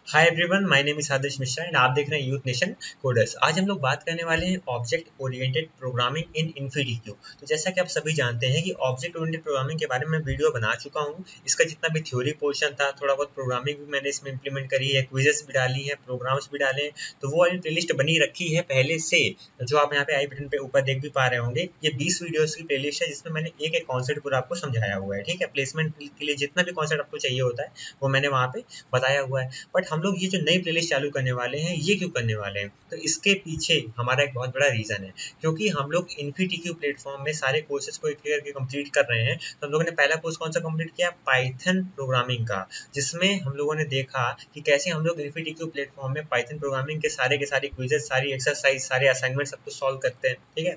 Hi everyone, my name is Adarsh Mishra and आप देख रहे हैं यूथ नेशन कोडर्स। आज हम लोग बात करने वाले हैं ऑब्जेक्ट ओरिएंटेड प्रोग्रामिंग इन इन्फीडीक्यू। तो जैसा कि आप सभी जानते हैं कि ऑब्जेक्ट ओरिएंटेड प्रोग्रामिंग के बारे में वीडियो बना चुका हूं। इसका जितना भी थ्योरी पोर्शन था, थोड़ा बहुत प्रोग्रामिंग भी मैंने इसमें इंप्लीमेंट करी है, क्विजेस भी डाली है, प्रोग्राम्स भी डाले हैं। तो वो वाली प्लेलिस्ट बनी रखी है पहले से, जो आप यहाँ पे आई बटन पे ऊपर देख भी पा रहे होंगे। ये 20 वीडियोस की प्लेलिस्ट है जिसमें मैंने एक एक कॉन्सेप्ट पूरा आपको समझाया हुआ है। ठीक है, प्लेसमेंट के लिए जितना भी कॉन्सेप्ट आपको चाहिए होता है वो मैंने वहाँ पे बताया हुआ है। बट हम लोग ये जो नई प्लेलिस्ट चालू करने वाले हैं, ये क्यों करने वाले हैं? तो इसके पीछे हमारा एक बहुत बड़ा रीजन है, क्योंकि हम लोग इन्फीटीक्यू प्लेटफॉर्म में सारे कोर्सेज को एक करके कंप्लीट कर रहे हैं। तो हम लोगों ने पहला कोर्स कौन सा कंप्लीट किया? पाइथन प्रोग्रामिंग का, जिसमें हम लोगों ने देखा कि कैसे हम लोग इन्फीटीक्यू प्लेटफॉर्म में पाइथन प्रोग्रामिंग के सारे क्विजेस, सारी एक्सरसाइज, सारे असाइनमेंट सब कुछ सॉल्व करते हैं। ठीक है,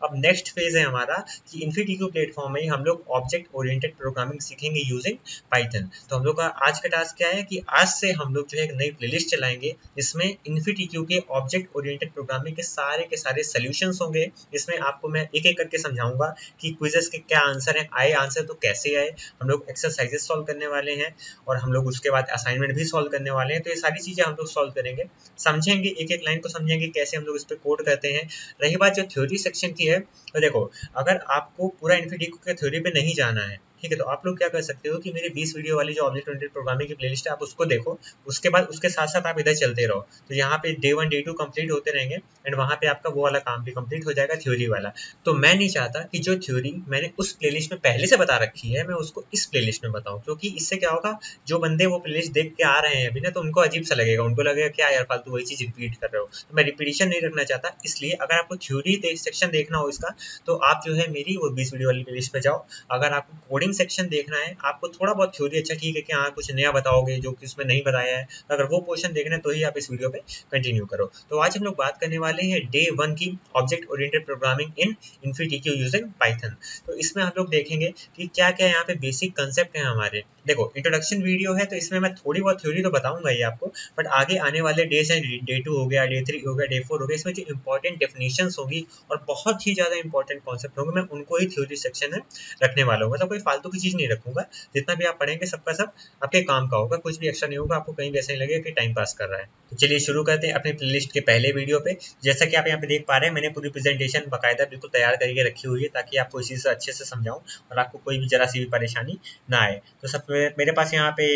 अब नेक्स्ट फेज है हमारा कि इन्फीटीक्यू प्लेटफॉर्म में ही हम लोग ऑब्जेक्ट ओरिएंटेड प्रोग्रामिंग सीखेंगे यूजिंग पाइथन। तो हम लोग का आज का टास्क क्या है कि आज से हम लोग जो है एक नई प्लेलिस्ट चलाएंगे जिसमें इन्फीटीक्यू के ऑब्जेक्ट ओरिएंटेड प्रोग्रामिंग के सारे सॉल्यूशंस होंगे। इसमें आपको मैं एक एक करके समझाऊंगा कि क्विजेस के क्या आंसर है, आए आंसर तो कैसे आए, हम लोग एक्सरसाइजेस सॉल्व करने वाले हैं और हम लोग उसके बाद असाइनमेंट भी सॉल्व करने वाले हैं। तो ये सारी चीजें हम लोग सॉल्व करेंगे, समझेंगे, एक एक लाइन को समझेंगे कैसे हम लोग इस पर कोड करते हैं। रही बात जो थ्योरी सेक्शन की है, तो देखो, अगर आपको पूरा इन्फीटीक्यू के थ्योरी पे नहीं जाना है, ठीक है, तो आप लोग क्या कर सकते हो कि मेरी 20 वीडियो वाली जो ऑब्जेक्ट ओरिएंटेड प्रोग्रामिंग की प्लेलिस्ट है आप उसको देखो। उसके बाद उसके साथ साथ आप इधर चलते रहो, तो यहाँ पे डे 1 डे 2 कंप्लीट होते रहेंगे एंड वहाँ पे आपका वो वाला काम भी कंप्लीट हो जाएगा, थ्योरी वाला। तो मैं नहीं चाहता कि जो थ्योरी मैंने उस प्लेलिस्ट में पहले से बता रखी है मैं उसको इस प्लेलिस्ट में बताऊँ, क्योंकि इससे क्या होगा, जो बंदे वो प्लेलिस्ट देख के आ रहे हैं अभी ना, तो उनको अजीब सा लगेगा, उनको लगेगा क्या यार फालतू वही चीज रिपीट कर रहे हो। तो मैं रिपीटिशन नहीं रखना चाहता, इसलिए अगर आपको थ्योरी सेक्शन देखना हो इसका, तो आप जो है मेरी वो 20 वीडियो वाली प्लेलिस्ट पे जाओ। अगर आपको कोडिंग सेक्शन देखना है, आपको थोड़ा बहुत थ्योरी, अच्छा ठीक है कि हाँ कुछ नया बताओगे जो कि उसमें नहीं बताया है, तो अगर वो पोर्शन देखना है तो ही आप इस वीडियो पे कंटिन्यू करो। तो आज हम लोग बात करने वाले हैं डे 1 की ऑब्जेक्ट ओरिएंटेड प्रोग्रामिंग इन इन्फीटीक्यू यूजिंग पाइथन। तो इसमें हम लोग देखेंगे कि क्या क्या यहाँ पे बेसिक कंसेप्ट है हमारे। देखो, इंट्रोडक्शन वीडियो है तो इसमें मैं थोड़ी बहुत थ्योरी तो बताऊंगा ही आपको, बट आगे आने वाले डेज हैं, डे 2 हो गया, डे 3 हो गया, डे 4 हो गया, इसमें जो इंपॉर्टेंट डेफिनेशंस होगी और बहुत ही ज्यादा इंपॉर्टेंट कॉन्सेप्ट होंगे, मैं उनको ही थ्योरी सेक्शन में रखने वाला हूँ। मतलब कोई फालतू की चीज नहीं रखूंगा, जितना भी आप पढ़ेंगे सबका सब आपके काम का होगा, कुछ भी एक्स्ट्रा नहीं होगा, आपको कहीं भी ऐसा नहीं लगेगा कि टाइम पास कर रहा है। तो चलिए शुरू करते हैं अपनी प्लेलिस्ट के पहले वीडियो पे। जैसा कि आप यहाँ पे देख पा रहे हैं, मैंने पूरी प्रेजेंटेशन बाकायदा बिल्कुल तैयार करके रखी हुई है ताकि आपको इसी से अच्छे से समझाऊं और आपको कोई भी जरा सी भी परेशानी ना आए। तो सब मेरे पास यहाँ पे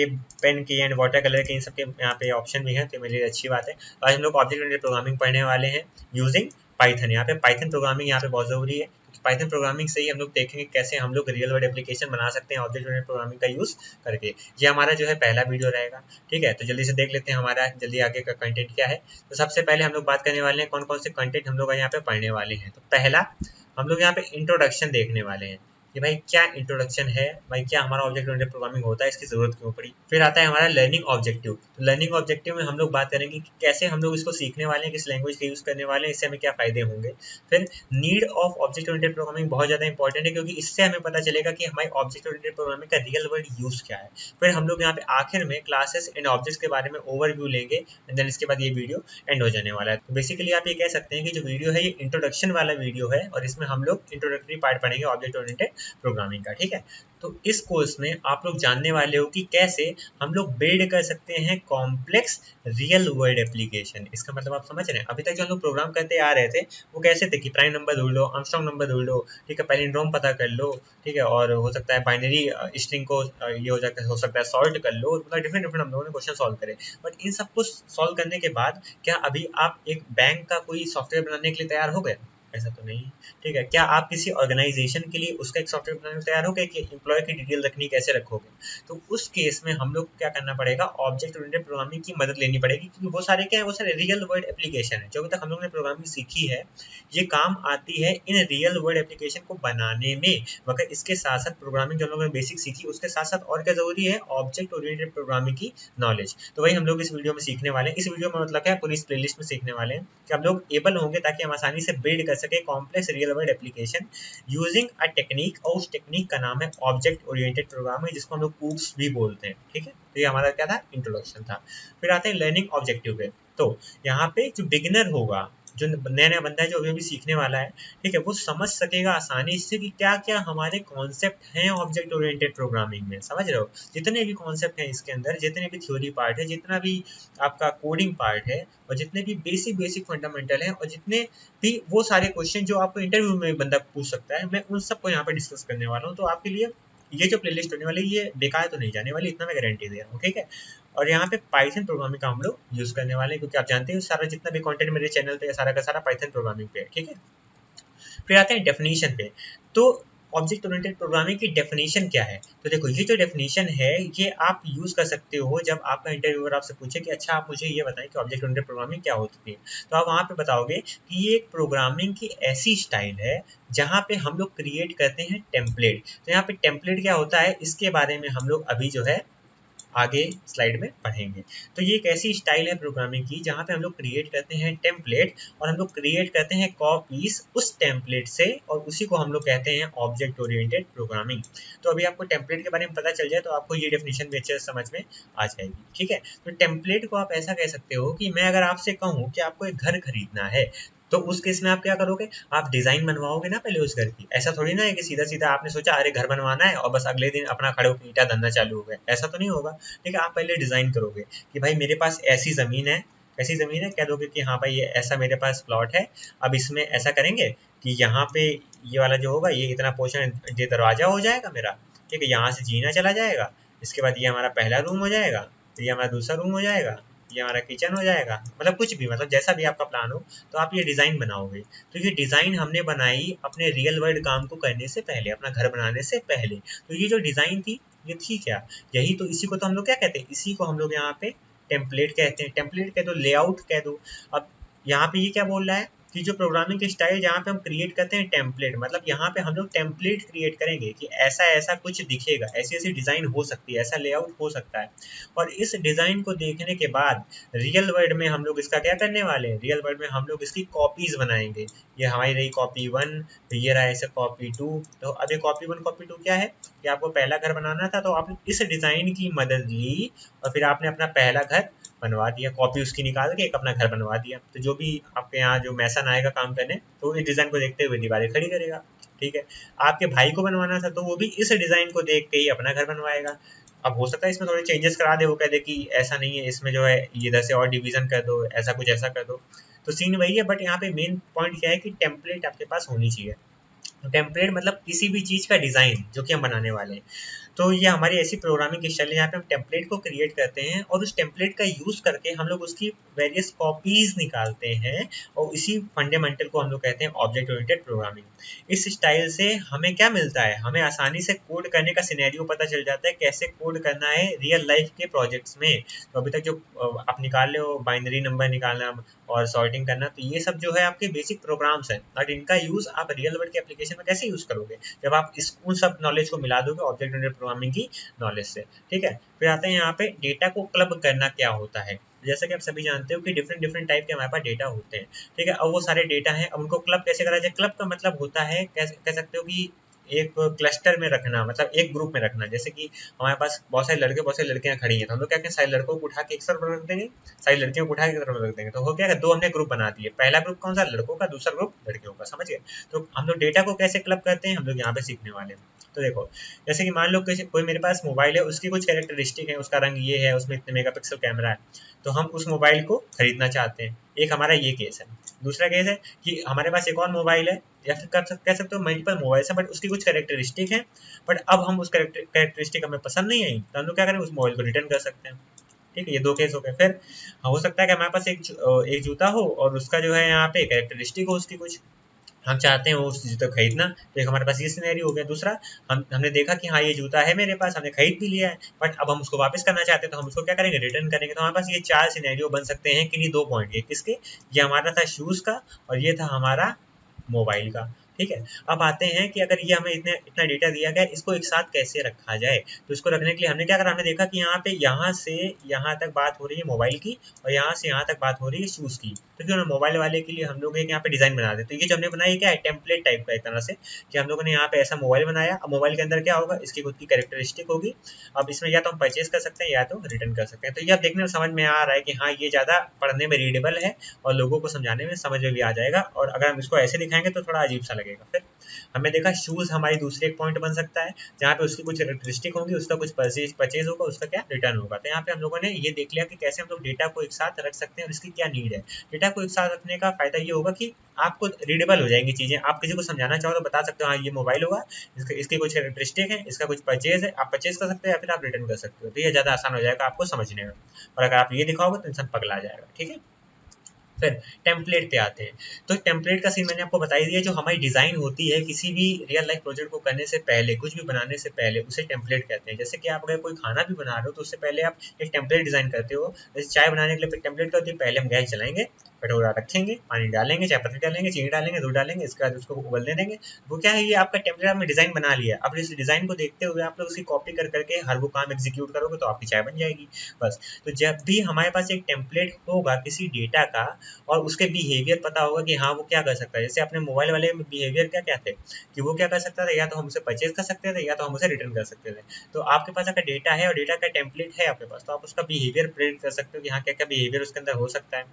पेन की एंड वाटर कलर के इन सब के यहाँ पे ऑप्शन भी है, तो मेरे लिए अच्छी बात है। आज हम लोग ऑब्जेक्ट ओरिएंटेड प्रोग्रामिंग पढ़ने वाले हैं यूजिंग पाइथन। यहाँ पे पाइथन प्रोग्रामिंग यहाँ पे बहुत जरूरी है, क्योंकि पाइथन प्रोग्रामिंग से ही हम लोग देखेंगे कैसे हम लोग रियल वर्ल्ड एप्लीकेशन बना सकते हैं ऑब्जेक्ट ओरिएंटेड प्रोग्रामिंग का यूज करके। ये हमारा जो है पहला वीडियो रहेगा। ठीक है, तो जल्दी से देख लेते हैं हमारा जल्दी आगे का कंटेंट क्या है। तो सबसे पहले हम लोग बात करने वाले हैं कौन कौन से कंटेंट हम लोग यहाँ पे पढ़ने वाले हैं। तो पहला हम लोग यहाँ पे इंट्रोडक्शन देखने वाले हैं कि भाई क्या इंट्रोडक्शन है, भाई क्या हमारा ऑब्जेक्ट ओरिएंटेड प्रोग्रामिंग होता है, इसकी जरूरत क्यों पड़ी। फिर आता है हमारा लर्निंग ऑब्जेक्टिव। तो लर्निंग ऑब्जेक्टिव में हम लोग बात करेंगे कि कैसे हम लोग इसको सीखने वाले हैं, किस लैंग्वेज का यूज करने वाले हैं, इससे हमें क्या फायदे होंगे। फिर need of object oriented programming बहुत ज्यादा इंपॉर्टेंट है, क्योंकि इससे हमें पता चलेगा कि हमारे ऑब्जेक्ट ओरिएंटेड प्रोग्रामिंग का रियल वर्ल्ड यूज क्या है। फिर हम लोग यहाँ पे आखिर में क्लासेस एंड ऑब्जेक्ट्स के बारे में ओवरव्यू लेंगे एंड देन इसके बाद ये वीडियो एंड हो जाने वाला है। तो बेसिकली आप ये कह सकते हैं कि जो वीडियो है ये इंट्रोडक्शन वाला वीडियो है और इसमें हम लोग इंट्रोडक्टरी पार्ट पढ़ेंगे ऑब्जेक्ट ओरिएंटेड प्रोग्रामिंग का। ठीक है, तो इस कोर्स में आप लोग जानने वाले हो कि कैसे हम लोग बिल्ड कर सकते हैं कॉम्प्लेक्स रियल वर्ल्ड एप्लीकेशन। इसका मतलब आप समझ रहे हैं, अभी तक जो हम लोग प्रोग्राम करते आ रहे थे वो कैसे थे कि प्राइम नंबर ढूंढ लो, आर्मस्ट्रांग नंबर ढूंढ लो, ठीक है, पैलिंड्रोम पता कर लो, ठीक है, और हो सकता है बाइनरी स्ट्रिंग को ये हो सकता है सॉल्व कर लो, मतलब डिफरेंट डिफरेंट हम लोगों ने क्वेश्चन सॉल्व करे। बट इन सब कुछ सॉल्व करने के बाद क्या अभी आप एक बैंक का कोई सॉफ्टवेयर बनाने के लिए तैयार हो गए? ऐसा तो नहीं है। ठीक है, क्या आप किसी ऑर्गेनाइजेशन के लिए उसका एक सॉफ्टवेयर बनाने तैयार हो गए कि एम्प्लॉय की डिटेल रखनी कैसे रखोगे? तो उस केस में हम लोग क्या करना पड़ेगा, ऑब्जेक्ट ओरिएंटेड प्रोग्रामिंग की मदद लेनी पड़ेगी, क्योंकि वो सारे क्या है, वो सारे रियल वर्ल्ड एप्लीकेशन है जो अभी तक हम लोग ने प्रोग्रामिंग सीखी है, ये काम आती है इन रियल वर्ल्ड एप्लीकेशन को बनाने में। मगर इसके साथ साथ प्रोग्रामिंग जो हम लोगों ने बेसिक सीखी उसके साथ साथ और क्या जरूरी है, ऑब्जेक्ट ओरिएंटेड प्रोग्रामिंग की नॉलेज। तो वही हम लोग इस वीडियो में सीखने वाले हैं। इस वीडियो में मतलब क्या पूरी इस प्लेलिस्ट में सीखने वाले हैं कि हम लोग एबल होंगे ताकि हम आसानी से बिल्ड कर सके complex real world application using a technique, और उस टेक्निक का नाम है ऑब्जेक्ट ओरिएंटेड प्रोग्रामिंग, जिसको हम लोग ऊप्स भी बोलते हैं। ठीक है, तो ये हमारा क्या था, इंट्रोडक्शन था। फिर आते हैं लर्निंग ऑब्जेक्टिव पे। तो यहाँ पे जो बिगिनर होगा जो नया नया बंदा है जो अभी अभी सीखने वाला है, ठीक है, वो समझ सकेगा आसानी से कि क्या क्या हमारे कॉन्सेप्ट हैं ऑब्जेक्ट ओरिएंटेड प्रोग्रामिंग में। समझ रहे हो, जितने भी कॉन्सेप्ट हैं इसके अंदर, जितने भी थ्योरी पार्ट है, जितना भी आपका कोडिंग पार्ट है, और जितने भी बेसिक बेसिक फंडामेंटल हैं, और जितने भी वो सारे क्वेश्चन जो आपको इंटरव्यू में बंदा पूछ सकता है, मैं उन सबको यहाँ पे डिस्कस करने वाला हूँ। तो आपके लिए ये जो प्लेलिस्ट होने वाली है ये बेकार तो नहीं जाने वाली, इतना मैं गारंटी दे रहा हूँ, ठीक है। और यहाँ पे पाइथन प्रोग्रामिंग का हम लोग यूज करने वाले हैं, क्योंकि आप जानते हैं सारा जितना भी कंटेंट मेरे चैनल पे सारा का सारा पाइथन प्रोग्रामिंग पे है, ठीक है। फिर आते हैं डेफिनेशन पे। तो ऑब्जेक्ट ओरिएंटेड प्रोग्रामिंग की डेफिनेशन क्या है? तो देखो, ये जो डेफिनेशन है ये आप यूज कर सकते हो जब आपका इंटरव्यूअर आपसे पूछे कि अच्छा आप मुझे ये बताएं कि ऑब्जेक्ट ओरिएंटेड प्रोग्रामिंग क्या होती है। तो आप वहाँ पे बताओगे कि ये एक प्रोग्रामिंग की ऐसी स्टाइल है जहाँ पे हम लोग क्रिएट करते हैं टेम्पलेट। तो यहाँ पे टेम्पलेट क्या होता है इसके बारे में हम लोग अभी जो है आगे स्लाइड में पढ़ेंगे। तो ये एक ऐसी स्टाइल है प्रोग्रामिंग की जहाँ पे हम लोग क्रिएट करते हैं टेम्पलेट, और हम लोग क्रिएट करते हैं कॉपीज उस टेम्पलेट से, और उसी को हम लोग कहते हैं ऑब्जेक्ट ओरिएंटेड प्रोग्रामिंग। तो अभी आपको टेम्पलेट के बारे में पता चल जाए तो आपको ये डेफिनेशन भी अच्छे से समझ में आ जाएगी, ठीक है। तो टेम्पलेट को आप ऐसा कह सकते हो कि मैं अगर आपसे कहूँ कि आपको एक घर खरीदना है, तो उस केस में आप क्या करोगे, आप डिजाइन बनवाओगे ना पहले उस घर की। ऐसा थोड़ी ना है कि सीधा सीधा आपने सोचा अरे घर बनवाना है और बस अगले दिन अपना खड़े होकर ईंटा धंधा चालू हो गया, ऐसा तो नहीं होगा। ठीक है, आप पहले डिजाइन करोगे कि भाई मेरे पास ऐसी जमीन है, ऐसी जमीन है, कह दोगे कि हाँ भाई ये ऐसा मेरे पास प्लॉट है। अब इसमें ऐसा करेंगे कि यहाँ पे ये वाला जो होगा ये इतना पोर्शन, ये दरवाजा हो जाएगा मेरा, ठीक है, यहाँ से जीना चला जाएगा, इसके बाद ये हमारा पहला रूम हो जाएगा, फिर ये हमारा दूसरा रूम हो जाएगा, ये हमारा किचन हो जाएगा, मतलब कुछ भी, मतलब जैसा भी आपका प्लान हो। तो आप ये डिज़ाइन बनाओगे। तो ये डिज़ाइन हमने बनाई अपने रियल वर्ल्ड काम को करने से पहले, अपना घर बनाने से पहले। तो ये जो डिज़ाइन थी ये थी क्या, यही तो, इसी को तो हम लोग क्या कहते हैं, इसी को हम लोग यहाँ पे टेम्पलेट कहते हैं। टेम्पलेट कह दो, लेआउट कह दो। अब यहाँ पे ये क्या बोल रहा है कि जो प्रोग्रामिंग की स्टाइल जहाँ पे हम क्रिएट करते हैं टेम्पलेट, मतलब यहाँ पे हम लोग टेम्पलेट क्रिएट करेंगे कि ऐसा ऐसा कुछ दिखेगा, ऐसी ऐसी डिज़ाइन हो सकती है, ऐसा लेआउट हो सकता है। और इस डिज़ाइन को देखने के बाद रियल वर्ल्ड में हम लोग इसका क्या करने वाले हैं, रियल वर्ल्ड में हम लोग इसकी कॉपीज बनाएंगे। ये हमारी रही कॉपी 1, तो ये रहा ऐसे कॉपी 2। तो अब ये कॉपी 1 कॉपी 2 क्या है कि आपको पहला घर बनाना था, तो आपने इस डिज़ाइन की मदद ली और फिर आपने अपना पहला घर बनवा दिया, कॉपी उसकी निकाल के एक अपना घर बनवा दिया। तो जो भी आपके यहाँ जो मैसन आएगा काम करने, तो इस डिज़ाइन को देखते हुए दीवारें खड़ी करेगा, ठीक है। आपके भाई को बनवाना था तो वो भी इस डिज़ाइन को देख के ही अपना घर बनवाएगा। अब हो सकता है इसमें थोड़े चेंजेस करा दे, वो कह दे कि ऐसा नहीं है, इसमें जो है ये इधर से और डिवीजन कर दो, ऐसा कुछ ऐसा कर दो। तो सीन वही है, बट यहाँ पे मेन पॉइंट क्या है कि टेम्पलेट आपके पास होनी चाहिए। टेम्पलेट मतलब किसी भी चीज़ का डिज़ाइन जो कि हम बनाने वाले हैं। तो ये हमारी ऐसी प्रोग्रामिंग की स्टाइल है जहाँ पे हम टेम्पलेट को क्रिएट करते हैं और उस टेम्पलेट का यूज़ करके हम लोग उसकी वेरियस कॉपीज निकालते हैं, और इसी फंडामेंटल को हम लोग कहते हैं ऑब्जेक्ट ओरिएंटेड प्रोग्रामिंग। इस स्टाइल से हमें क्या मिलता है, हमें आसानी से कोड करने का सिनेरियो पता चल जाता है, कैसे कोड करना है रियल लाइफ के प्रोजेक्ट्स में। तो अभी तक जो आप निकाल रहे हो बाइनरी नंबर निकालना और सॉर्टिंग करना, तो ये सब जो है आपके बेसिक प्रोग्राम्स हैं, बट इनका यूज़ आप रियल वर्ल्ड के एप्लीकेशन में कैसे यूज़ करोगे, जब आप उन सब नॉलेज को मिला दोगे ऑब्जेक्ट ओरिएंटेड प्रोग्रामिंग की नॉलेज से, ठीक है। फिर आते हैं यहाँ पे डेटा को क्लब करना क्या होता है। जैसा कि आप सभी जानते हो कि डिफरेंट डिफरेंट टाइप के हमारे पास डेटा होते हैं, ठीक है। अब वो सारे डेटा हैं, अब उनको क्लब कैसे करा जाए। क्लब का मतलब होता है, कह सकते हो कि एक क्लस्टर में रखना, मतलब एक ग्रुप में रखना। जैसे कि हमारे पास बहुत सारे लड़के बहुत सारी लड़कियां खड़ी हैं, तो हम लोग क्या करें, सारे लड़कों को उठा के एक तरफ रख देंगे, सारी लड़कियों को उठा के एक तरफ रख देंगे। तो हो गया, दो हमने ग्रुप बना दिए, पहला ग्रुप कौन सा, लड़कों का, दूसरा ग्रुप लड़कियों का, समझ गए। तो हम लोग डेटा को कैसे क्लब करते हैं हम लोग यहाँ पे सीखने वाले हैं। तो देखो, जैसे कि मान लो कोई मेरे पास मोबाइल है, उसकी कुछ कैरेक्टरिस्टिक है, उसका रंग ये है, उसमें इतने मेगापिक्सल कैमरा है, तो हम उस मोबाइल को खरीदना चाहते हैं। एक हमारा ये केस है। दूसरा केस है कि हमारे पास एक और मोबाइल है, या फिर कह सकते हो मल्टीपल मोबाइल्स है, बट उसकी कुछ कैरेक्टरिस्टिक है, बट अब हम उस कैरेक्टरिस्टिक हमें पसंद नहीं आई, तो हम लोग क्या करें, उस मोबाइल को रिटर्न कर सकते हैं, ठीक है। ये दो केस हो गए। फिर हो सकता है कि हमारे पास एक जूता हो और उसका जो है यहाँ पे कैरेक्टरिस्टिक हो उसकी कुछ, हम चाहते हैं वो उस जूते को खरीदना, तो एक हमारे पास ये सिनेरियो हो गया। दूसरा, हमने देखा कि हाँ ये जूता है मेरे पास, हमने खरीद भी लिया है, बट अब हम उसको वापस करना चाहते हैं, तो हम उसको क्या करेंगे, रिटर्न करेंगे। तो हमारे पास ये 4 सिनेरियो बन सकते हैं, किन्हीं 2 पॉइंट। ये किसके, ये हमारा था शूज़ का, और ये था हमारा मोबाइल का, ठीक है। अब आते हैं कि अगर ये हमें इतना इतना डेटा दिया गया है, इसको एक साथ कैसे रखा जाए। तो इसको रखने के लिए हमने क्या करा, हमने देखा कि यहाँ पे यहाँ से यहाँ तक बात हो रही है मोबाइल की, और यहाँ से यहाँ तक बात हो रही है शूज़ की। तो क्यों ना मोबाइल वाले के लिए हम लोग एक यहाँ पे डिज़ाइन बना देते। तो ये जो हमने बनाया क्या है, टेम्पलेट टाइप का एक तरह से, कि हम लोगों ने यहाँ पे ऐसा मोबाइल बनाया। अब मोबाइल के अंदर क्या होगा, इसकी खुद की कैरेक्टरिस्टिक होगी। अब इसमें या तो हम परचेज कर सकते हैं या तो रिटर्न कर सकते हैं। तो ये अब देखने में समझ में आ रहा है कि हाँ, ये ज़्यादा पढ़ने में रीडेबल है और लोगों को समझाने में समझ में भी आ जाएगा। और अगर हम इसको ऐसे दिखाएंगे तो थोड़ा अजीब सा लगेगा। फिर हमने देखा शूज़ हमारी दूसरी एक पॉइंट बन सकता है, जहाँ पे उसकी कुछ कैरेक्टरिस्टिक होंगी, उसका कुछ परचेज होगा, उसका क्या रिटर्न होगा। तो यहाँ पे हम लोगों ने ये देख लिया कि कैसे हम लोग डेटा को एक साथ रख सकते हैं और इसकी क्या नीड है। डेटा को एक साथ रखने का फायदा ये होगा कि आपको रीडेबल हो जाएंगी चीज़ें। आप किसी को समझाना चाहो तो बता सकते हो, हाँ ये मोबाइल होगा, इसकी कुछ कैरेक्टरिस्टिक है, इसका कुछ परचेज है, आप परचेज कर सकते हो या फिर आप रिटर्न कर सकते हो। तो ये ज़्यादा आसान हो जाएगा आपको समझने में। और अगर आप ये दिखाओगे तो इंसान पगला जाएगा। ठीक है। फिर टेम्पलेट पे आते हैं। तो टेम्पलेट का सीन मैंने आपको बता ही दिया। जो हमारी डिज़ाइन होती है किसी भी रियल लाइफ प्रोजेक्ट को करने से पहले, कुछ भी बनाने से पहले, उसे टेम्पलेट कहते हैं। जैसे कि आप अगर कोई खाना भी बना रहे हो तो उससे पहले आप एक टेम्पलेट डिज़ाइन करते हो। जैसे चाय बनाने के लिए टेम्पलेट क्या होती है, पहले हम गैस जलाएंगे, कटोरा रखेंगे, पानी डालेंगे, चाय पत्ती डालेंगे, चीनी डालेंगे, दूध डालेंगे, इसके बाद उसको उबलने देंगे। वो क्या है, ये आपका टेम्पलेट आपने डिज़ाइन बना लिया। अब इस डिज़ाइन को देखते हुए आप लोग उसकी कॉपी कर करके हर वो काम एग्जीक्यूट करोगे तो आपकी चाय बन जाएगी बस। तो जब भी हमारे पास एक टेम्पलेट होगा किसी डेटा का और उसके बिहेवियर पता होगा कि हाँ वो क्या कर सकता है। जैसे अपने मोबाइल वाले में बिहेवियर क्या क्या थे कि वो क्या कर सकता था, या तो हम उसे परचेज कर सकते थे या तो हम उसे रिटर्न कर सकते थे। तो आपके पास अगर डेटा है और डेटा का टेम्पलेट है आपके पास, तो आप उसका बिहेवियर प्रेडिक्ट कर सकते हो कि हाँ क्या क्या बिहेवियर उसके अंदर हो सकता है।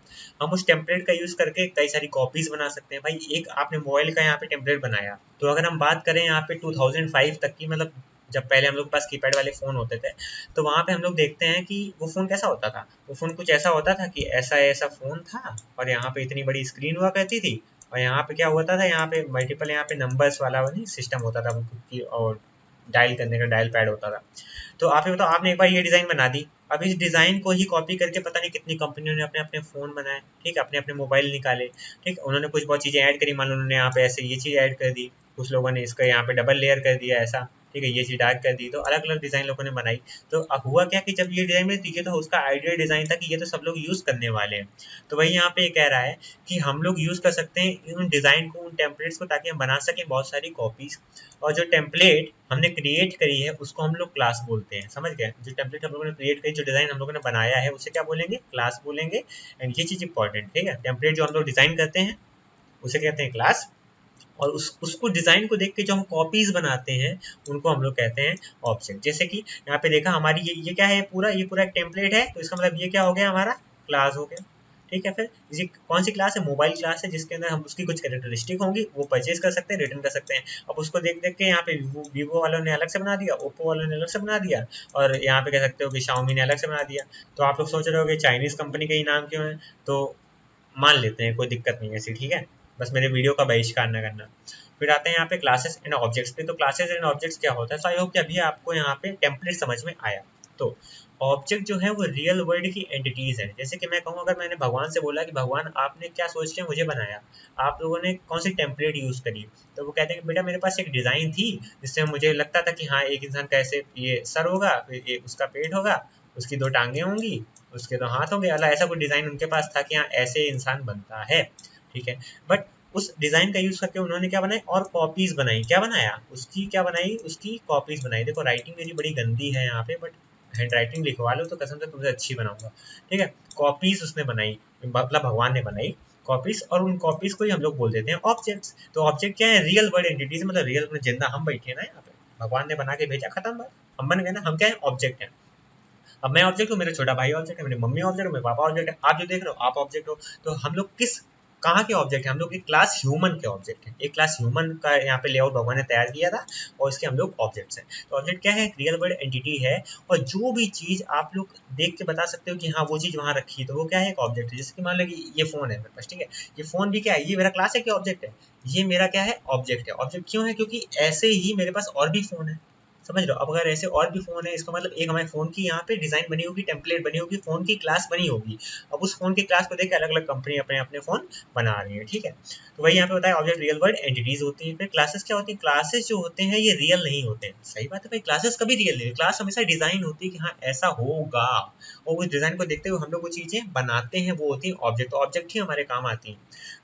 हम उस टेम्पलेट का यूज़ करके कई सारी कॉपीज बना सकते हैं। भाई एक आपने मोबाइल का यहाँ पे टेम्पलेट बनाया, तो अगर हम बात करें यहाँ पे 2005 तक की, मतलब जब पहले हम लोग के पास कीपैड वाले फ़ोन होते थे, तो वहाँ पे हम लोग देखते हैं कि वो फ़ोन कैसा होता था। वो फ़ोन कुछ ऐसा होता था कि ऐसा ऐसा फ़ोन था और यहाँ पे इतनी बड़ी स्क्रीन हुआ करती थी, और यहाँ पे क्या होता था, यहाँ पे मल्टीपल यहाँ पे नंबर्स वाला नहीं सिस्टम होता था वो खुद की, और डायल करने का डायल पैड होता था। तो आप ये बताओ, आपने एक बार ये डिज़ाइन बना दी, अब इस डिज़ाइन को ही कॉपी करके पता नहीं कितनी कंपनियों ने अपने अपने फ़ोन बनाए, ठीक है, अपने अपने मोबाइल निकाले, ठीक, उन्होंने कुछ बहुत चीज़ें ऐड करी। मान लो उन्होंने यहाँ पे ऐसे ये चीज़ ऐड कर दी, कुछ लोगों ने इसका यहाँ पे डबल लेयर कर दिया ऐसा, ठीक है, ये चीज़ डार्क कर दी, तो अलग अलग डिज़ाइन लोगों ने बनाई। तो अब हुआ क्या कि जब ये डिज़ाइन में थी, ये तो उसका आइडियल डिज़ाइन था कि ये तो सब लोग यूज़ करने वाले हैं। तो वही यहाँ पे ये कह रहा है कि हम लोग यूज़ कर सकते हैं उन डिज़ाइन को, उन टेम्पलेट्स को, ताकि हम बना सकें बहुत सारी कॉपीज़। और जो टेम्पलेट हमने क्रिएट करी है उसको हम लोग क्लास बोलते हैं। समझ गए, जो टेम्पलेट हम लोगों ने क्रिएट करी, जो डिज़ाइन हम लोगों ने बनाया है, उसे क्या बोलेंगे, क्लास बोलेंगे। एंड ये चीज़ इंपॉर्टेंट, ठीक है, टेम्पलेट जो हम लोग डिज़ाइन करते हैं उसे कहते हैं क्लास, और उसको डिज़ाइन को देख के जो हम कॉपीज़ बनाते हैं उनको हम लोग कहते हैं ऑब्जेक्ट। जैसे कि यहाँ पे देखा हमारी ये क्या है, ये पूरा एक टेम्पलेट है, तो इसका मतलब ये क्या हो गया, हमारा क्लास हो गया। ठीक है। फिर ये कौन सी क्लास है, मोबाइल क्लास है, जिसके अंदर हम उसकी कुछ कैरेक्टरिस्टिक होंगी, वो परचेज कर सकते हैं, रिटर्न कर सकते हैं। अब उसको देख देख के यहाँ पे वीवो वालों ने अलग से बना दिया, ओप्पो वालों ने अलग से बना दिया, और यहाँ पे कह सकते हो कि शाओमी ने अलग से बना दिया। तो आप लोग सोच रहे हो कि चाइनीज़ कंपनी के ही नाम क्यों है, तो मान लेते हैं, कोई दिक्कत नहीं है ऐसी, ठीक है, बस मेरे वीडियो का बहिष्कार न करना। फिर आते हैं यहाँ पे क्लासेस एंड ऑब्जेक्ट्स पे। तो क्लासेस एंड ऑब्जेक्ट्स क्या होता है, सो आई होप कि अभी आपको यहाँ पे टेम्पलेट समझ में आया। तो ऑब्जेक्ट जो है वो रियल वर्ल्ड की एंटिटीज है। जैसे कि मैं कहूँ, अगर मैंने भगवान से बोला कि भगवान आपने क्या सोच के मुझे बनाया, आप लोगों ने कौन सी टेम्पलेट यूज़ करी, तो वो कहते हैं कि बेटा मेरे पास एक डिज़ाइन थी जिससे मुझे लगता था कि हाँ एक इंसान का ऐसे ये सर होगा, फिर ये उसका पेट होगा, उसकी दो टांगें होंगी, उसके दो हाथ होंगे, अला ऐसा कोई डिज़ाइन उनके पास था कि हाँ ऐसे इंसान बनता है। ठीक है। बट उस डिज़ाइन का यूज़ करके उन्होंने क्या बनाया, और कॉपीज़ बनाई। क्या बनाया, उसकी क्या बनाई, उसकी कॉपीज़ बनाई। देखो राइटिंग मेरी बड़ी गंदी है यहाँ पे, बट हैंड राइटिंग लिखवा लो तो कसम से तुमसे अच्छी बनाऊंगा। ठीक है। कॉपीज़ उसने बनाई, मतलब भगवान ने बनाई कॉपीज़, और उन कॉपीज़ को ही हम लोग बोल देते हैं ऑब्जेक्ट्स। तो ऑब्जेक्ट क्या है, रियल वर्ल्ड एंटिटीज, मतलब रियल में जिंदा हम बैठे हैं ना यहाँ पे, भगवान ने बना के भेजा, खत्म बात, हम बन गए ना, हम क्या है, ऑब्जेक्ट है। अब मैं ऑब्जेक्ट हूँ, मेरा छोटा भाई ऑब्जेक्ट है, मेरी मम्मी ऑब्जेक्ट है, मेरे पापा ऑब्जेक्ट है, आप जो देख रहे हो आप ऑब्जेक्ट हो। तो हम लोग किस कहाँ के ऑब्जेक्ट है, हम लोग एक क्लास ह्यूमन के ऑब्जेक्ट है। एक क्लास ह्यूमन का यहाँ पे लेआउट भगवान ने तैयार किया था, और इसके हम लोग ऑब्जेक्ट्स हैं। तो ऑब्जेक्ट क्या है, रियल वर्ल्ड एंटिटी है, और जो भी चीज़ आप लोग देख के बता सकते हो कि हाँ वो चीज़ वहाँ रखी है, तो वो क्या है, एक ऑब्जेक्ट है। जैसे कि मान लो कि ये फ़ोन है मेरे पास, ठीक है, ये फ़ोन भी क्या है, ये मेरा क्लास है कि ऑब्जेक्ट है, ये मेरा क्या है, ऑब्जेक्ट है। ऑब्जेक्ट क्यों है, क्योंकि ऐसे ही मेरे पास और भी फ़ोन है, समझ लो। अब अगर ऐसे और भी फ़ोन है, इसका मतलब एक हमारे फ़ोन की यहाँ पे डिज़ाइन बनी होगी, टेम्पलेट बनी होगी, फ़ोन की क्लास बनी होगी। अब उस फ़ोन की क्लास को देख के अलग अलग कंपनी अपने अपने फ़ोन बना रही है, ठीक है। तो वही यहाँ पे होता है ऑब्जेक्ट रियल वर्ल्ड एंटिटीज होती है। फिर क्लासेस क्या होती है, क्लासेस जो होते हैं ये रियल नहीं होते हैं। सही बात है भाई, क्लासेस कभी रियल नहीं है, क्लास हमेशा डिज़ाइन होती है कि हाँ ऐसा होगा, और उस डिज़ाइन को देखते हुए हम लोग वो चीज़ें बनाते हैं, वो होती है ऑब्जेक्ट। तो ऑब्जेक्ट ही हमारे काम आती है।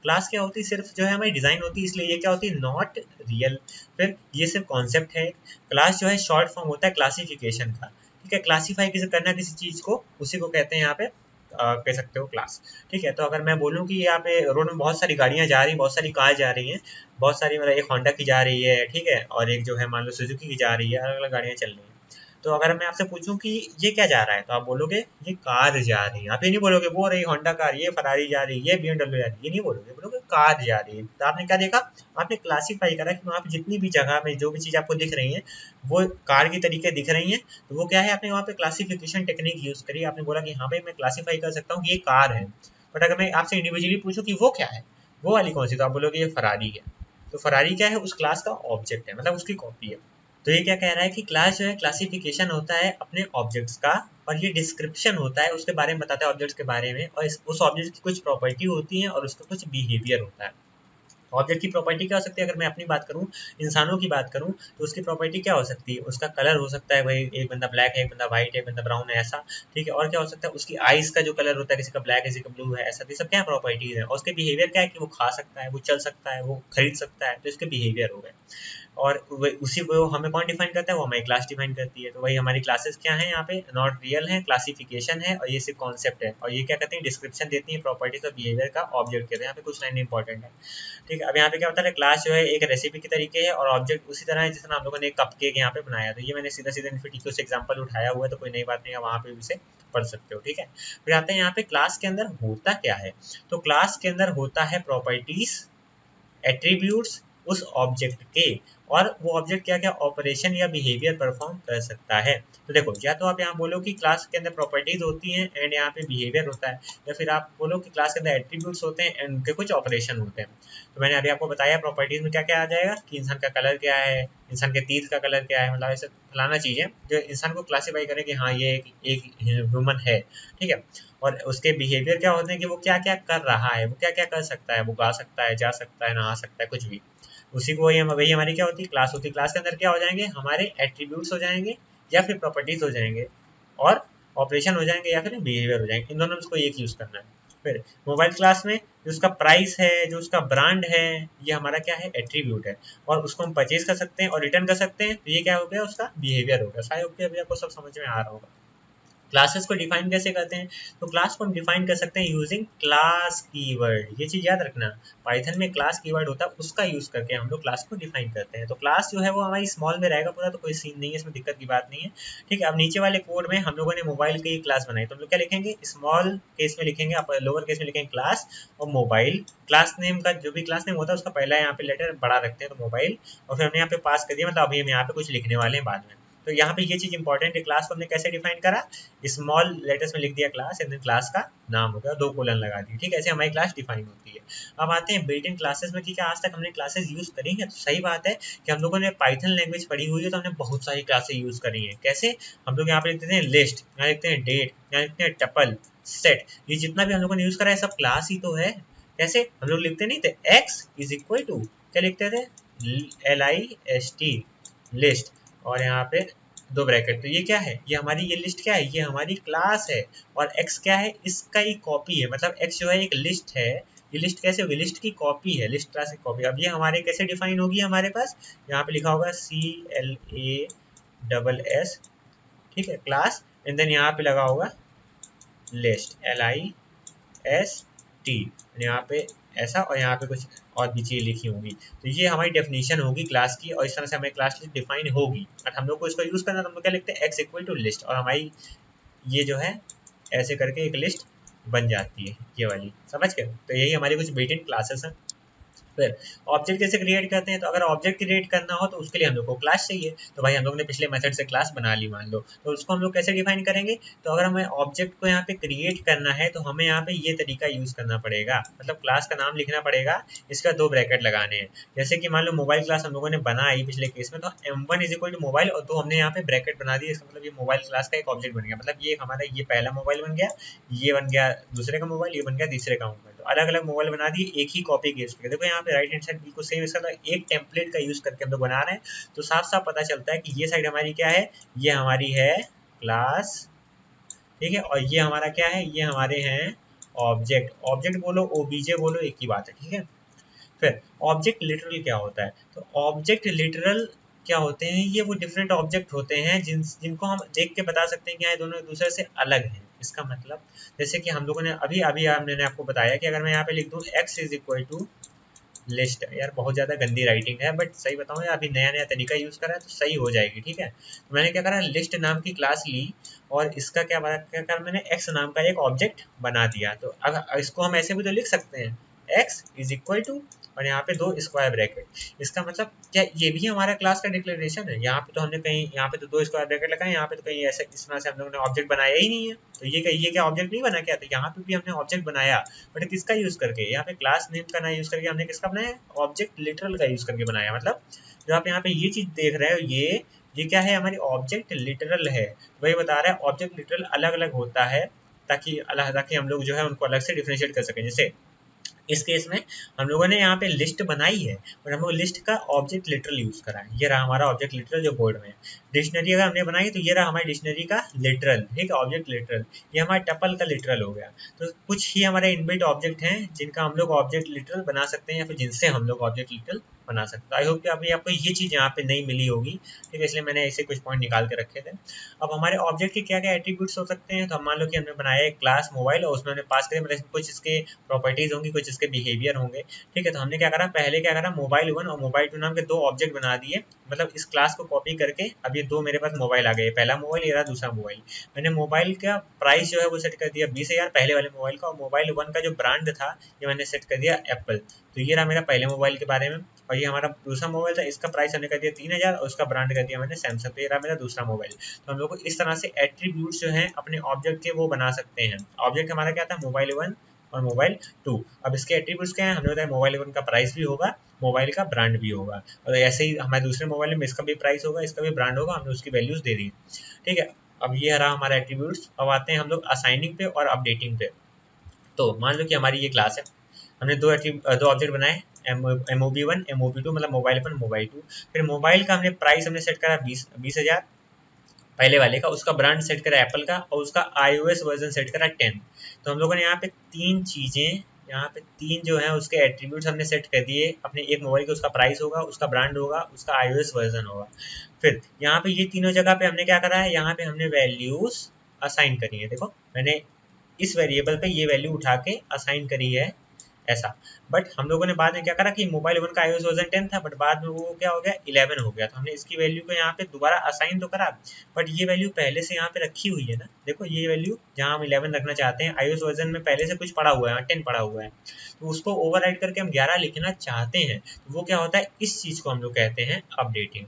क्लास क्या होती है, सिर्फ जो है हमारी डिज़ाइन होती है, इसलिए ये क्या होती है, नॉट रियल। फिर ये सिर्फ कॉन्सेप्ट है। क्लास जो है शॉर्ट फॉर्म होता है क्लासिफिकेशन का, ठीक है। क्लासीफाई किसी करना किसी चीज़ को, उसी को कहते हैं यहाँ पे कह सकते हो क्लास, ठीक है। तो अगर मैं बोलूँ कि यहाँ पे रोड में बहुत सारी गाड़ियाँ जा रही हैं, बहुत सारी कार जा रही हैं, बहुत सारी, मतलब एक होंडा की जा रही है, ठीक है, और एक जो है मान लो सुजुकी की जा रही है, अलग अलग गाड़ियाँ चल रही हैं। तो अगर मैं आपसे पूछूं कि ये क्या जा रहा है, तो आप बोलोगे ये कार जा रही है। आप ये नहीं बोलोगे वो रही होंडा कार, ये फरारी जा रही है, ये BMW जा रही है, ये नहीं बोलोगे, बोलोगे कार जा रही है। तो आपने क्या देखा, आपने क्लासीफाई करा कि वहाँ पे जितनी भी जगह में जो भी चीज़ आपको दिख रही है वो कार की तरीके दिख रही हैं, तो वो क्या है, आपने वहाँ पे क्लासिफिकेशन टेक्निक यूज़ करी। आपने बोला कि हाँ भाई मैं क्लासीफाई कर सकता हूँ कि ये कार है। बट अगर मैं आपसे इंडिविजुअली पूछूं कि वो क्या है, वो वाली कौन सी, तो आप बोलोगे ये फरारी है। तो फरारी क्या है, उस क्लास का ऑब्जेक्ट है, मतलब उसकी कॉपी है। तो ये क्या कह रहा है कि क्लास जो है क्लासिफिकेशन होता है अपने ऑब्जेक्ट्स का, और ये डिस्क्रिप्शन होता है, उसके बारे में बताता है ऑब्जेक्ट्स के बारे में, और उस ऑब्जेक्ट की कुछ प्रॉपर्टी होती है और उसका कुछ बिहेवियर होता है। ऑब्जेक्ट की प्रॉपर्टी क्या हो सकती है, अगर मैं अपनी बात करूँ, इंसानों की बात करूँ, तो उसकी प्रॉपर्टी क्या हो सकती है, उसका कलर हो सकता है भाई, एक बंदा ब्लैक है, एक बंदा व्हाइट है, एक बंदा ब्राउन है, ऐसा, ठीक है। और क्या हो सकता है, उसकी आइज का जो कलर होता है, किसी का ब्लैक है, किसी का ब्लू है, ऐसा। तो ये सब क्या प्रॉपर्टीज है। और उसके बिहेवियर क्या है कि वो खा सकता है, वो चल सकता है, वो खरीद सकता है, तो इसके बिहेवियर हो गए। और उसी वो हमें कौन डिफाइन करता है, वो हमारी क्लास डिफाइन करती है। तो वही हमारी क्लासेस क्या है, यहाँ पे नॉट रियल है, क्लासिफिकेशन है, और ये सिर्फ कॉन्सेप्ट है। और ये क्या कहते हैं, डिस्क्रिप्शन देती है प्रॉपर्टीज और बिहेवियर का ऑब्जेक्ट कहते हैं। यहाँ पे कुछ लाइन इंपॉर्टेंट है, ठीक है। अब यहाँ पे क्या होता है, क्लास जो है एक रेसिपी के तरीके है, और ऑब्जेक्ट उसी तरह है जिस तरह आप लोगों ने कपकेक यहाँ पे बनाया। तो ये मैंने सीधा सीधा इनफिटिको से एग्जांपल उठाया हुआ है, तो कोई नई बात नहीं है, वहाँ पे भी इसे पढ़ सकते हो, ठीक है। फिर आते हैं यहाँ पे क्लास के अंदर होता क्या है। तो क्लास के अंदर होता है प्रॉपर्टीज, एट्रीब्यूट्स उस ऑब्जेक्ट के, और वो ऑब्जेक्ट क्या क्या ऑपरेशन या बिहेवियर परफॉर्म कर सकता है। तो देखो, या तो आप यहाँ बोलो कि क्लास के अंदर प्रॉपर्टीज होती हैं एंड यहाँ पे बिहेवियर होता है, या फिर आप बोलो कि क्लास के अंदर एट्रीब्यूट्स होते हैं एंड उनके कुछ ऑपरेशन होते हैं। तो मैंने अभी आपको बताया प्रॉपर्टीज में क्या क्या आ जाएगा, कि इंसान का कलर क्या है, इंसान के तीर का कलर क्या है, मतलब ऐसे फलाना चीज़ है जो इंसान को क्लासीफाई करे कि हाँ ये एक ह्यूमन है, ठीक है। और उसके बिहेवियर क्या होते हैं कि वो क्या क्या कर रहा है, वो क्या क्या कर सकता है, वो गा सकता है, जा सकता है, नहा सकता है, कुछ भी। उसी को वही हमारी क्या होती है, क्लास होती है। क्लास के अंदर क्या हो जाएंगे, हमारे एट्रीब्यूट्स हो जाएंगे, या फिर प्रॉपर्टीज हो जाएंगे, और ऑपरेशन हो जाएंगे, या फिर बिहेवियर हो जाएंगे। इन दोनों में उसको एक यूज़ करना है। फिर मोबाइल क्लास में जो उसका प्राइस है, जो उसका ब्रांड है, ये हमारा क्या है, एट्रीब्यूट है, और उसको हम परचेज कर सकते हैं और रिटर्न कर सकते हैं। तो ये क्या हो गया, उसका बिहेवियर हो गया। शायद अभी आपको सब समझ में आ रहा होगा। क्लासेस को डिफाइन कैसे करते हैं, तो क्लास को हम डिफाइन कर सकते हैं यूजिंग क्लास कीवर्ड। ये चीज़ याद रखना, पाइथन में क्लास कीवर्ड होता है, उसका यूज़ करके हम लोग क्लास को डिफाइन करते हैं। तो क्लास जो है वो हमारी स्मॉल में रहेगा पूरा, तो कोई सीन नहीं है, इसमें दिक्कत की बात नहीं है, ठीक है। अब नीचे वाले कोड में हम लोगों ने मोबाइल की क्लास बनाई, तो हम लोग क्या लिखेंगे, स्मॉल केस में लिखेंगे, आप लोअर केस में लिखेंगे क्लास, और मोबाइल क्लास नेम का जो भी क्लास नेम होता है उसका पहला यहाँ पे लेटर बड़ा रखते हैं, तो मोबाइल। और फिर हमने यहाँ पे पास कर दिया, मतलब अभी हम यहाँ पे कुछ लिखने वाले हैं बाद में। तो यहाँ पे ये चीज़ इंपॉर्टेंट है, क्लास को हमने कैसे डिफाइन करा, स्मॉल लेटर्स में लिख दिया क्लास, एंड देन क्लास का नाम हो गया, 2 कोलन लगा दिए, ठीक है। ऐसे हमारी क्लास डिफाइन होती है। अब आते हैं बिल्ट इन क्लासेस में, कि क्या आज तक हमने क्लासेस यूज करी हैं। तो सही बात है कि हम लोगों ने पाइथन लैंग्वेज पढ़ी हुई है, तो हमने बहुत सारी क्लासेस यूज करी हैं। कैसे, हम लोग यहाँ पे लिखते हैं लिस्ट, यहाँ लिखते हैं डेट, यहाँ लिखते हैं टपल, सेट, ये जितना भी हम लोगों ने यूज करा है सब क्लास ही तो है। कैसे हम लोग लिखते नहीं थे, एक्स इज इक्वल टू, क्या लिखते थे, LIST, लिस्ट, और यहाँ पे 2 ब्रैकेट। तो ये क्या है, ये हमारी ये लिस्ट क्या है, ये हमारी क्लास है। और x क्या है, इसका ही कॉपी है, मतलब x जो है एक लिस्ट है। ये लिस्ट कैसे होगी, लिस्ट की कॉपी है, लिस्ट क्लास की कॉपी। अब ये हमारे कैसे डिफाइन होगी, हमारे पास यहाँ पे लिखा होगा CLASS, ठीक है, क्लास, एंड देन यहाँ पे लगा होगा लिस्ट, LIST, यहाँ पे ऐसा, और यहाँ पे कुछ और भी चीज़ लिखी होंगी। तो ये हमारी डेफिनेशन होगी क्लास की, और इस तरह से हमारी क्लास लिस्ट डिफाइन होगी। और हम लोग को इसको यूज़ करना, तो हम लोग क्या लिखते हैं, एक्स इक्वल टू लिस्ट, और हमारी ये जो है ऐसे करके एक लिस्ट बन जाती है, ये वाली, समझ गए। तो यही हमारी कुछ बिल्ट इन क्लासेस हैं। फिर ऑब्जेक्ट कैसे क्रिएट करते हैं, तो अगर ऑब्जेक्ट क्रिएट करना हो तो उसके लिए हम लोग को क्लास चाहिए। तो भाई हम लोग ने पिछले मेथड से क्लास बना ली मान लो, तो उसको हम लोग कैसे डिफाइन करेंगे, तो अगर हमें ऑब्जेक्ट को यहाँ पे क्रिएट करना है तो हमें यहाँ पे ये तरीका यूज करना पड़ेगा, मतलब क्लास का नाम लिखना पड़ेगा, इसका 2 ब्रैकेट लगाने हैं। जैसे कि मान लो मोबाइल क्लास हम लोगों ने बनाई पिछले केस में, तो m1 is equal to mobile और 2 हमने यहाँ पे ब्रैकेट बना दिया, इसका मतलब ये मोबाइल क्लास का एक ऑब्जेक्ट बन गया, मतलब ये हमारा ये पहला मोबाइल बन गया, ये बन गया दूसरे का मोबाइल, ये बन गया तीसरे का मोबाइल। तो अलग अलग मोबाइल बना दिए, एक ही कॉपी केस करके। देखो यहाँ पे राइट हैंड साइड बिल्कुल सेम, इसका एक टेम्पलेट का यूज करके हम लोग बना रहे हैं, तो साफ साफ पता चलता है कि ये साइड हमारी क्या है, ये हमारी है क्लास, ठीक है, और ये हमारा क्या है, ये हमारे हैं ऑब्जेक्ट। ऑब्जेक्ट बोलो ओबीजे बोलो एक ही बात है, ठीक है। फिर ऑब्जेक्ट लिटरल क्या होता है, तो ऑब्जेक्ट लिटरल क्या होते हैं, ये वो डिफरेंट ऑब्जेक्ट होते हैं जिनको हम देख के बता सकते हैं कि ये दोनों एक दूसरे से अलग हैं। इसका मतलब जैसे कि हम लोगों ने अभी अभी मैंने आपको बताया कि अगर मैं यहाँ पे लिख दूँ x is equal to list, यार बहुत ज़्यादा गंदी राइटिंग है, बट सही बताऊँ यार अभी नया नया तरीका यूज़ करा है तो सही हो जाएगी, ठीक है। तो मैंने क्या करा, लिस्ट नाम की क्लास ली और इसका क्या करा, मैंने x नाम का एक ऑब्जेक्ट बना दिया। तो अगर इसको हम ऐसे भी तो लिख सकते हैं, x इज इक्वल टू और यहाँ पे 2 स्क्वायर ब्रैकेट। इसका मतलब क्या ये भी हमारा क्लास का डिक्लेरेशन है, यहाँ पे तो हमने कहीं, यहाँ पे तो 2 स्क्वायर ब्रैकेट लगाए, यहाँ पे तो कहीं ऐसे इस तरह से हम लोगों ने ऑब्जेक्ट बनाया ही नहीं है। तो ये क्या ऑब्जेक्ट नहीं बना क्या, तो यहाँ पे भी हमने ऑब्जेक्ट बनाया, बट किसका यूज करके, यहाँ पे क्लास नेम का ना यूज करके हमने किसका बनाया, ऑब्जेक्ट लिटरल का यूज करके बनाया। मतलब जो आप यहाँ पे ये चीज देख रहे हो, ये क्या है, हमारी ऑब्जेक्ट लिटरल है। वही बता रहा है ऑब्जेक्ट लिटरल अलग अलग होता है, ताकि हम लोग जो है उनको अलग से डिफरेंशिएट कर सकें। जैसे इस केस में हम लोगों ने यहाँ पे लिस्ट बनाई है और हम लोग लिस्ट का ऑब्जेक्ट लिटरल यूज करा है, ये रहा हमारा ऑब्जेक्ट लिटरल जो बोर्ड में है। डिक्शनरी अगर हमने बनाई तो ये रहा हमारी डिक्शनरी का लिटरल, ठीक है, ऑब्जेक्ट लिटरल। ये हमारा टपल का लिटरल हो गया। तो कुछ ही हमारे इनबिल्ट ऑब्जेक्ट हैं जिनका हम लोग ऑब्जेक्ट लिटरल बना सकते हैं या फिर जिनसे हम लोग ऑब्जेक्ट लिटरल बना सकते हैं। आई होप कि अभी आपको ये चीज़ यहाँ पे नहीं मिली होगी, ठीक है, इसलिए मैंने ऐसे कुछ पॉइंट निकाल के रखे थे। अब हमारे ऑब्जेक्ट के क्या क्या एट्रीब्यूट्स हो सकते हैं, तो हम मान लो कि हमने बनाया एक क्लास मोबाइल और उसमें हमने पास किया, मतलब कुछ इसके प्रॉपर्टीज होंगी, कुछ इसके बिहेवियर होंगे, ठीक है। तो हमने क्या करा, पहले क्या करा, मोबाइल 1 और मोबाइल 2 नाम के 2 ऑब्जेक्ट बना दिए, मतलब इस क्लास को कॉपी करके अब ये 2 मेरे पास मोबाइल आ गए, पहला मोबाइल ये रहा दूसरा मोबाइल। मैंने मोबाइल का प्राइस जो है वो सेट कर दिया 20,000 पहले वाले मोबाइल का, और मोबाइल 1 का जो ब्रांड था ये मैंने सेट कर दिया एप्पल। तो ये रहा मेरा पहले मोबाइल के बारे में। और ये हमारा दूसरा मोबाइल था, इसका प्राइस हमने कर दिया 3,000 और उसका ब्रांड कर दिया मैंने सैमसंग। तो ये रहा मेरा दूसरा मोबाइल। तो हम लोग को इस तरह से एट्रीब्यूट्स जो हैं अपने ऑब्जेक्ट के वो बना सकते हैं। ऑब्जेक्ट हमारा क्या था, मोबाइल 1 और मोबाइल 2। अब इसके एट्रीब्यूट्स क्या है, हमने बताया मोबाइल 1 का प्राइस भी होगा, मोबाइल का ब्रांड भी होगा, और ऐसे ही हमारे दूसरे मोबाइल में इसका भी प्राइस होगा, इसका भी ब्रांड होगा, हमने उसकी वैल्यूज दे दी, ठीक है। अब ये रहा हमारा एट्रीब्यूट्स। अब आते हैं हम लोग असाइनिंग पे और अपडेटिंग पे। तो मान लो कि हमारी ये क्लास है, हमने दो ऑब्जेक्ट बनाए, MOB1 MOB2, मतलब मोबाइल 1 मोबाइल 2। फिर मोबाइल का हमने प्राइस हमने सेट करा 20,000 पहले वाले का, उसका ब्रांड सेट करा एप्पल का, और उसका iOS वर्जन सेट करा 10। तो हम लोगों ने यहाँ पे 3 चीज़ें, यहाँ पे 3 जो है उसके एट्रीब्यूट्स हमने सेट कर दिए अपने एक मोबाइल के। उसका प्राइस होगा, उसका ब्रांड होगा, उसका iOS वर्जन होगा। फिर यहाँ पे ये तीनों जगह पे हमने क्या करा है, यहाँ पे हमने वैल्यूज असाइन करी है। देखो मैंने इस वेरिएबल पे ये वैल्यू उठा के असाइन करी है ऐसा। बट हम लोगों ने बाद में क्या करा कि मोबाइल 1 का iOS वर्जन 10 था, बट बाद में वो क्या हो गया 11 हो गया। तो हमने इसकी वैल्यू को यहाँ पे दोबारा असाइन तो करा, बट ये वैल्यू पहले से यहाँ पे रखी हुई है ना। देखो ये वैल्यू जहाँ हम 11 रखना चाहते हैं, iOS वर्जन में पहले से कुछ पड़ा हुआ है, 10 पड़ा हुआ है, तो उसको ओवरराइड करके हम 11 लिखना चाहते हैं। तो वो क्या होता है, इस चीज़ को हम लोग कहते हैं अपडेटिंग।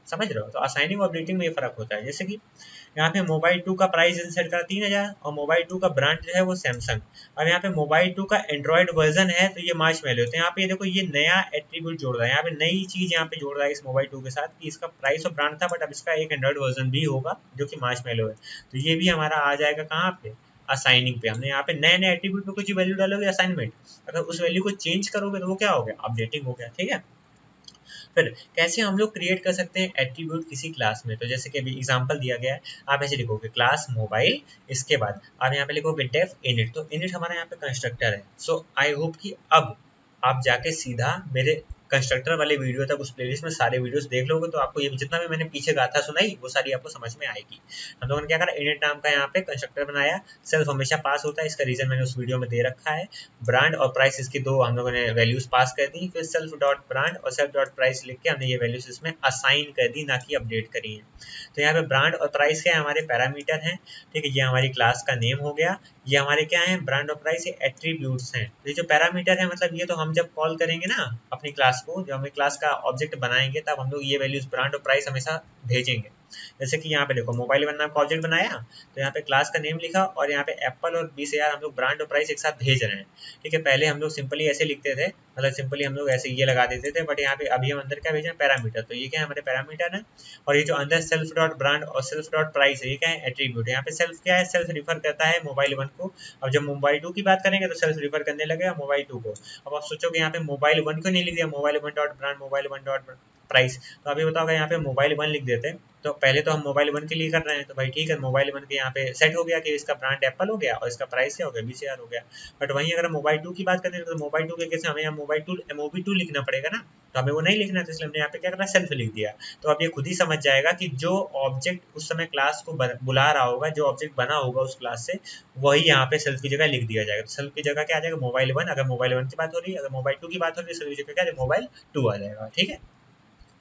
समझ रहे हो, तो असाइनिंग और अपडेटिंग में ये फर्क होता है। जैसे कि यहाँ पे मोबाइल 2 का प्राइस सेट करा 3,000 और मोबाइल 2 का ब्रांड जो है वो सैमसंग। अब यहाँ पे मोबाइल 2 का एंड्रॉइड वर्जन है तो ये मार्शमैलो। तो यहाँ पे देखो ये नया एट्रीब्यूट जोड़ रहा है, यहाँ पे नई चीज यहाँ पे जोड़ रहा है इस मोबाइल 2 के साथ कि इसका प्राइस और ब्रांड था, बट अब इसका एक एंड्रॉइड वर्जन भी होगा जो कि मार्शमैलो है। तो ये भी हमारा आ जाएगा कहाँ पे, असाइनिंग पे। हमने यहाँ पे नए नए एट्रीब्यूट पे कुछ वैल्यू डालोगे असाइनमेंट, अगर उस वैल्यू को चेंज करोगे तो वो क्या हो गया, अपडेटिंग हो गया, ठीक है। फिर कैसे हम लोग क्रिएट कर सकते हैं एट्रीब्यूट किसी क्लास में, तो जैसे कि अभी एग्जांपल दिया गया है, आप ऐसे लिखोगे क्लास मोबाइल, इसके बाद आप यहाँ पे लिखोगे डेफ इनिट। तो इनिट हमारा यहाँ पे कंस्ट्रक्टर है। सो आई होप कि अब आप जाके सीधा मेरे कंस्ट्रक्टर वाले वीडियो तक उस प्लेलिस्ट में सारे वीडियोस देख लोगे तो आपको ये जितना भी मैंने पीछे गाथा सुनाई वो सारी आपको समझ में आएगी। हम लोगों ने क्या करा, इनिट नाम का यहाँ पे कंस्ट्रक्टर बनाया। सेल्फ हमेशा पास होता है, इसका रीजन मैंने उस वीडियो में दे रखा है। ब्रांड और प्राइस इसकी दो हम लोगों ने वैल्यूज पास कर दी, फिर सेल्फ डॉट ब्रांड और सेल्फ डॉट प्राइस लिख के हमने ये वैल्यूज इसमें असाइन कर दी, ना कि अपडेट करी है। तो यहाँ पे ब्रांड और प्राइस क्या है, हमारे पैरामीटर हैं, ठीक है। ये हमारी क्लास का नेम हो गया। ये हमारे क्या है, ब्रांड और प्राइस, ये एट्रीब्यूट्स हैं। तो ये जो पैरामीटर है मतलब ये तो हम जब कॉल करेंगे ना अपनी क्लास को, जब हम क्लास का ऑब्जेक्ट बनाएंगे तब हम लोग ये वैल्यूज ब्रांड और प्राइस हमेशा भेजेंगे। जैसे कि यहाँ पे देखो मोबाइल वन नाम का ऑब्जेक्ट बनाया, तो यहाँ पे क्लास का नेम लिखा और यहाँ पे एप्पल और 20,000 हम लोग ब्रांड और प्राइस एक साथ भेज रहे हैं, ठीक है। पहले हम लोग सिंपली ऐसे लिखते थे, मतलब सिंपली हम लोग ऐसे ये लगा देते थे, बट यहाँ पे अभी हम अंदर क्या भेज रहे हैं, पैरामीटर। तो ये क्या है, हमारे पैरामीटर है। और ये जो अंदर सेल्फ डॉट ब्रांड और सेल्फ डॉट प्राइस है, ये क्या है, एट्रीब्यूट। यहाँ पे सेल्फ क्या है, सेल्फ रिफर करता है मोबाइल वन को। अब जब मोबाइल टू की बात करेंगे तो सेल्फ रिफर करने लगेगा मोबाइल टू को। अब आप सोचोगे यहाँ पे मोबाइल वन क्यों नहीं लिख दिया, mobile one dot brand, mobile one dot price. तो अभी बताओ यहाँ पे मोबाइल वन लिख देते, तो पहले तो हम मोबाइल वन के लिए कर रहे हैं, तो भाई ठीक है, मोबाइल वन के यहाँ पे सेट हो गया कि इसका ब्रांड एप्पल हो गया और इसका प्राइस क्या हो गया, 20,000 हो गया। बट वहीं अगर मोबाइल टू की बात करें तो मोबाइल टू के केस में हमें यहाँ मोबाइल टू एमओबी टू लिखना पड़ेगा ना, तो हमें वो नहीं लिखना है, तो इसलिए हमने यहाँ पे क्या करना, सेल्फ लिख दिया। तो अब ये खुद ही समझ जाएगा कि जो ऑब्जेक्ट उस समय क्लास को बुला रहा होगा, जो ऑब्जेक्ट बना होगा उस क्लास से, वही यहाँ पे सेल्फ की जगह लिख दिया जाएगा। तो सेल्फ की जगह क्या आ जाएगा, मोबाइल वन। अगर मोबाइल वन की बात हो रही है, अगर मोबाइल टू की बात हो रही है, सेल्फ की जगह क्या मोबाइल टू आ जाएगा, ठीक है।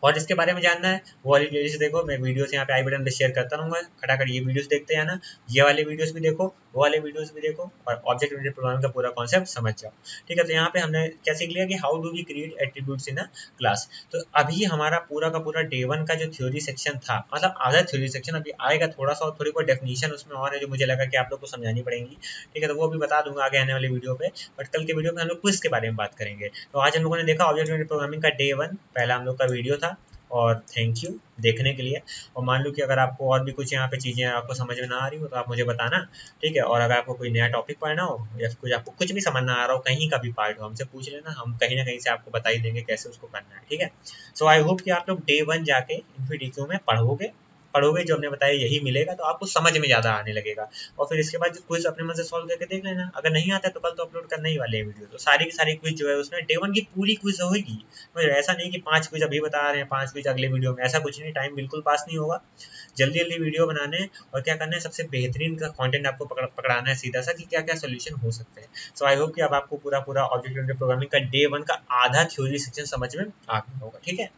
और इसके बारे में जानना है वो वाली प्लेलिस्ट देखो, मैं वीडियोस यहाँ पे आई बटन पे शेयर करता रहूँगा, खटाखट ये वीडियोस देखते हैं ना, ये वाले वीडियोस भी देखो, वो वाले वीडियोस भी देखो, और ऑब्जेक्ट ओरिएंटेड प्रोग्रामिंग का पूरा कॉन्सेप्ट समझ जाओ, ठीक है। तो यहाँ पे हमने क्या सीख लिया कि how do we create attributes in a class. तो अभी हमारा पूरा का पूरा डे वन का जो थ्योरी सेक्शन था, मतलब आधा थ्योरी सेक्शन अभी आएगा, थोड़ा सा और थोड़ी बहुत डेफिनेशन उसमें और है जो मुझे लगा कि आप लोग को समझानी पड़ेंगी, ठीक है। तो वो भी बता दूंगा आगे आने वाली वीडियो पे। बट कल के वीडियो में हम लोग क्विज के बारे में बात करेंगे। तो आज हम लोगों ने देखा ऑब्जेक्ट ओरिएंटेड प्रोग्रामिंग का डे वन, पहला हम लोग का वीडियो था, और थैंक यू देखने के लिए। और मान लो कि अगर आपको और भी कुछ यहाँ पे चीज़ें आपको समझ में ना आ रही हो तो आप मुझे बताना, ठीक है। और अगर आपको कोई नया टॉपिक पढ़ना हो या कुछ आपको कुछ भी समझ ना आ रहा हो, कहीं का भी पार्ट हो, हमसे पूछ लेना, हम कहीं ना कहीं से आपको बता ही देंगे कैसे उसको करना है, ठीक है। सो आई होप कि आप लोग डे वन जाके इन्फीडीक्यू में पढ़ोगे जो हमने बताया यही मिलेगा, तो आपको समझ में ज़्यादा आने लगेगा। और फिर इसके बाद क्विज अपने मन से सॉल्व करके देख लेना, अगर नहीं आता तो कल तो अपलोड करने ही वाले हैं वीडियो, तो सारी की सारी क्विज जो है उसमें डे वन की पूरी क्विज होगी। मतलब ऐसा नहीं कि 5 क्विज अभी बता रहे हैं, 5 क्विज अगले वीडियो में, ऐसा कुछ नहीं, टाइम बिल्कुल पास नहीं होगा। जल्दी जल्दी वीडियो बनाने हैं और क्या करना है, सबसे बेहतरीन का कंटेंट आपको पकड़ाना है सीधा सा कि क्या क्या सोल्यूशन हो सकते हैं। सो आई होप कि अब आपको पूरा पूरा ऑब्जेक्ट ओरिएंटेड प्रोग्रामिंग का डे वन का आधा थ्योरी सेक्शन समझ में आ गया होगा, ठीक है।